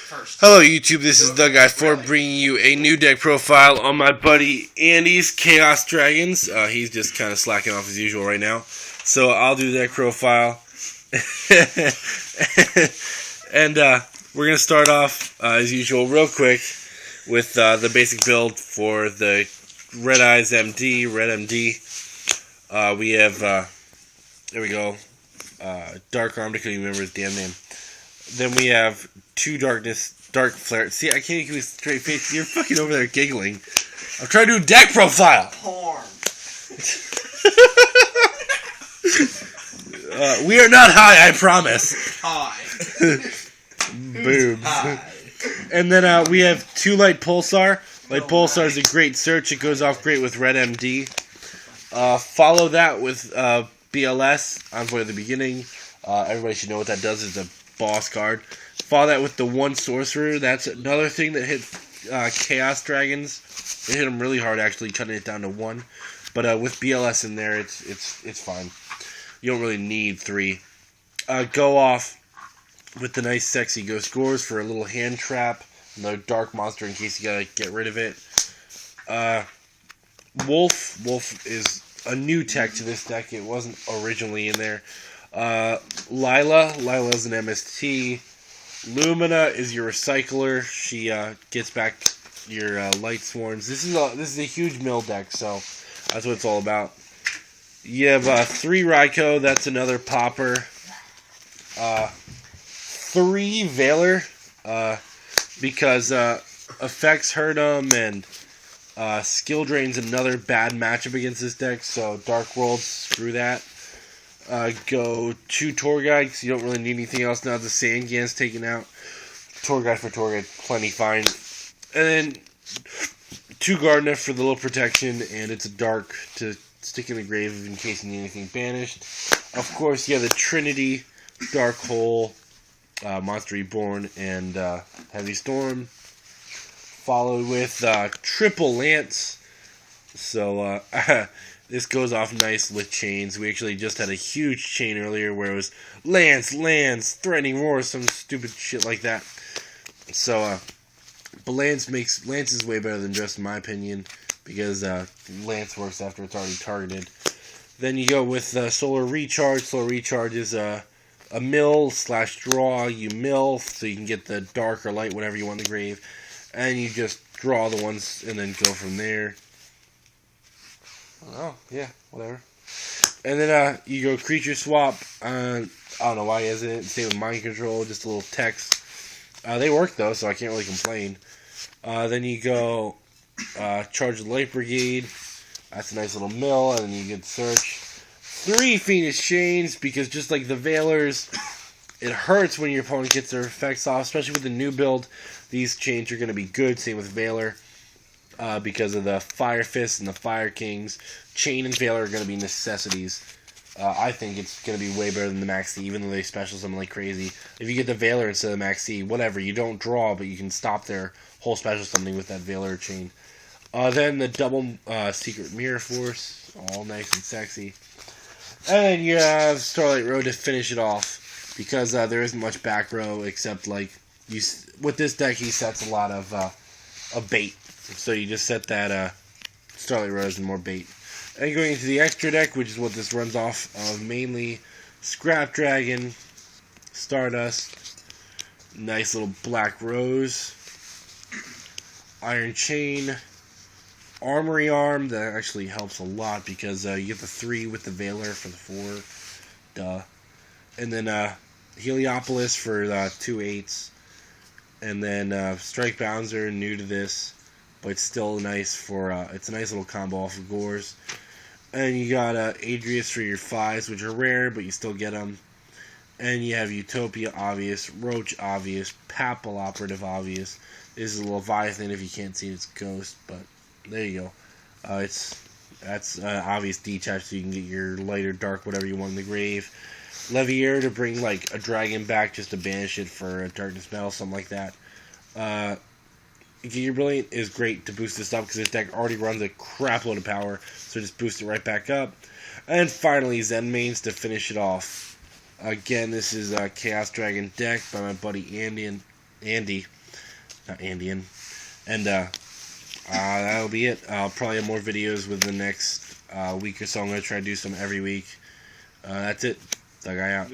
first. Hello YouTube, this is the guy for bringing you a new deck profile on my buddy Andy's Chaos Dragons. He's just kind of slacking off as usual right now. So I'll do the deck profile. And we're going to start off, as usual, real quick with the basic build for the Red Eyes MD, Red MD. We have, there we go, Dark Armed, I couldn't even remember his damn name. Then we have two Dark Flare. See, I can't give you a straight face. You're fucking over there giggling. I'm trying to do a deck profile. Porn. We are not high, I promise. Hi. Boobs. Hi. And then we have two Light Pulsar. Light Pulsar is a great search. It goes off great with Red MD. Follow that with BLS, Envoy of the Beginning. Everybody should know what that does. It's a boss card. Follow that with the one Sorcerer. That's another thing that hit Chaos Dragons. It hit them really hard, actually, cutting it down to one. But with BLS in there, it's fine. You don't really need three. Go off with the nice sexy Ghost Gores for a little hand trap. Another dark monster in case you gotta get rid of it. Wolf. Wolf is a new tech to this deck. It wasn't originally in there. Lila's an MST. Lumina is your recycler. She gets back your light swarms. This is a huge mill deck, so that's what it's all about. You have 3 Raikou. That's another popper. 3 Veiler, because effects hurt them, and skill drain's another bad matchup against this deck. So Dark World, screw that. Go 2 Tour Guide, because you don't really need anything else now. The Sandgan's taken out. Tour Guide for Tour Guide, plenty fine. And then 2 Gardener for the little protection, and it's a dark to stick in the grave in case you need anything banished. Of course, you have the Trinity, Dark Hole, Monster Reborn, and Heavy Storm. Followed with Triple Lance. So, this goes off nice with chains. We actually just had a huge chain earlier where it was Lance, Threatening Roar, some stupid shit like that. So, but Lance is way better than Dress, in my opinion, because Lance works after it's already targeted. Then you go with Solar Recharge. Solar Recharge is a mill/draw. You mill so you can get the dark or light, whatever you want in the grave, and you just draw the ones and then go from there. Oh, yeah, whatever. And then you go Creature Swap. I don't know why he has it. Same with Mind Control, just a little text. They work, though, so I can't really complain. Then you go Charge the Light Brigade. That's a nice little mill, and then you get Search. 3 Phoenix Chains, because just like the Veilers, it hurts when your opponent gets their effects off, especially with the new build. These chains are going to be good, same with Veiler. Because of the Fire Fists and the Fire Kings. Chain and Veiler are going to be necessities. I think it's going to be way better than the Max C, even though they special summon like crazy. If you get the Veiler instead of the Max C, whatever, you don't draw, but you can stop their whole special summoning with that Veiler chain. Then the double Secret Mirror Force, all nice and sexy. And then you have Starlight Road to finish it off, because there isn't much back row, except like, with this deck he sets a lot of bait. So you just set that Starlight Rose and more bait. And going into the extra deck, which is what this runs off of, mainly Scrap Dragon, Stardust, nice little Black Rose, Iron Chain, Armory Arm, that actually helps a lot because you get the 3 with the Veiler for the 4, duh. And then Heliopolis for 2 8s. And then Strike Bouncer, new to this. But it's still nice for, it's a nice little combo off of Gores. And you got Adrius for your 5s, which are rare, but you still get them. And you have Utopia, obvious. Roach, obvious. Papal, operative, obvious. This is a Leviathan. If you can't see it, it's Ghost, but there you go. That's obvious detach, so you can get your light or dark, whatever you want in the grave. Levier to bring, like, a dragon back just to banish it for a Darkness Metal, something like that. Gear Brilliant is great to boost this up because this deck already runs a crap load of power, so just boost it right back up. And finally, Zen Mains to finish it off. Again, this is a Chaos Dragon deck by my buddy Andy, and Andy, not Andean, and that'll be it. I'll probably have more videos within the next week or so. I'm gonna try to do some every week. That's it. The guy out.